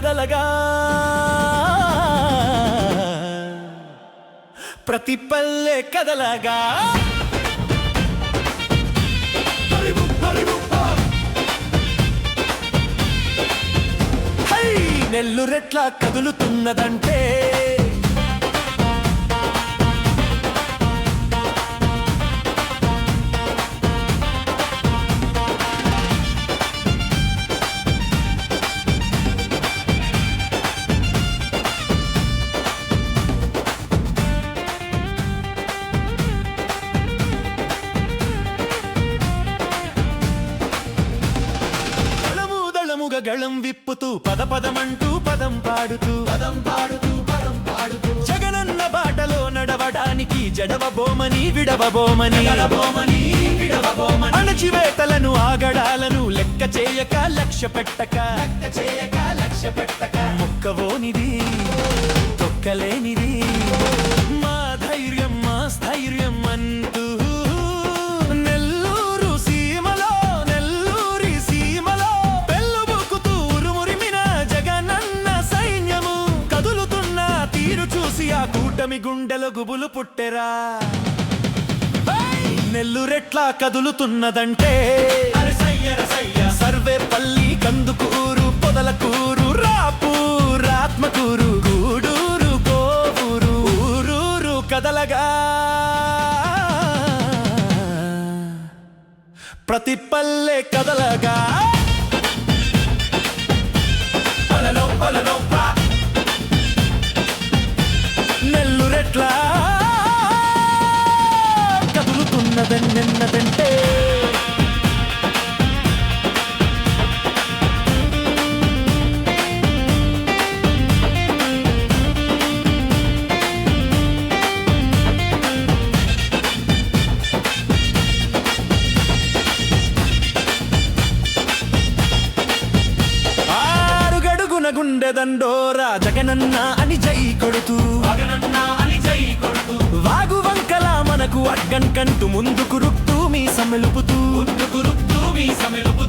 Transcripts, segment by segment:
కదలగా ప్రతి పల్లె కదలగా నెల్లురెట్లా కదులుతున్నదంటే గళం విప్పుతూ పదమంటూ పదం పాడుతూ జగనన్న బాటలో నడవడానికి జడవబోమని విడవబోమని అణచివేతలను ఆగడాలను లెక్క చేయక లక్ష్య పెట్టక మొక్కవోనిది తొక్కలేనిది మా ధైర్యం మా స్థైర్యం అంటూ కూటమి గుండెల గుబులు పుట్టెరా నెల్లురెట్లా కదులుతున్నదంటే సర్వేపల్లి కందుకూరు పొదలకూరు రాపూర్ ఆత్మకూరు గూడూరు కోవూరు ఊరూరు కదలగా ప్రతి పల్లె కదలగా నెల్లురెట్లా కదులుతున్నదంటే ఆరుగడుగున గుండెదండోరా జగనన్న అని జై కొడుతూ వాగు వంకల మనకు అడ్గంకంటూ ముందుకు రుక్తూ మీ సమెలుపుతూ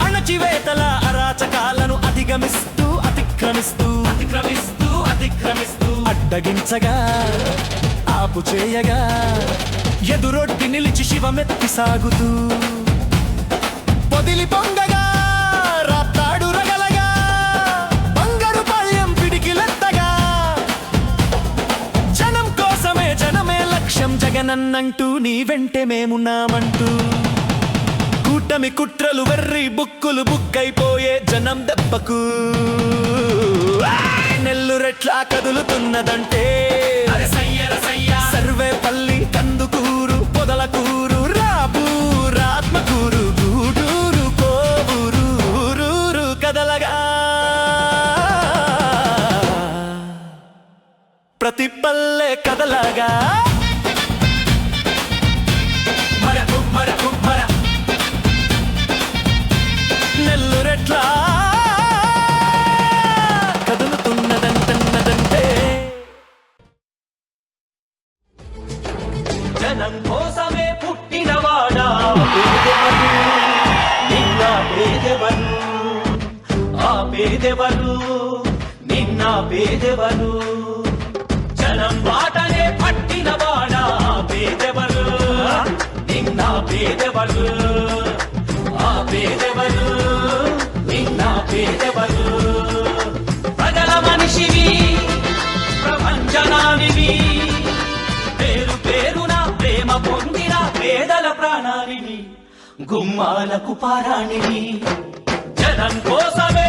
అణచివేతల అరాచకాలను అతిక్రమిస్తూ అడ్డగించగా ఆపు చేయగా ఎదురొడ్డి నిలిచి శివమెత్తి సాగుతూ పొదిలి పొంగగా రాప్తాడు రగలగా బంగారు పాళ్యం పిడికిలెత్తగా జనం కోసమే జనమే లక్ష్యం జగనన్నంటూ నీ వెంటే మేమున్నామంటూ కూటమి కుట్రలు వెర్రి బుక్కులు బుక్కైపోయే జనం దెబ్బకు నెల్లురెట్లా కదులుతున్నదంటే సర్వేపల్లి కందుకూరు పొదలకూరు రాపూర్ ఆత్మకూరు గూడూరు కోవూరు ఊరూరు కదలగా ప్రతి పల్లె కదలగా నెల్లురెట్లా కదులుతున్నదంటే జనం కోసమే పుట్టినవాడా నిన్న పేదెవరు ఆ పేదెవరు నిన్న పేదెవరు జనం బాటనే పట్టినవాడా పేదెవరు నిన్న పేదెవరు ఆ పేదెవరు నిన్న పేదెవరు ప్రజల మనిషివి ప్రపంచనానివి పేరు పేరున ప్రేమ పొందిన పేదల ప్రాణానివి గుమ్మాలకు పారాణివి జనం కోసమే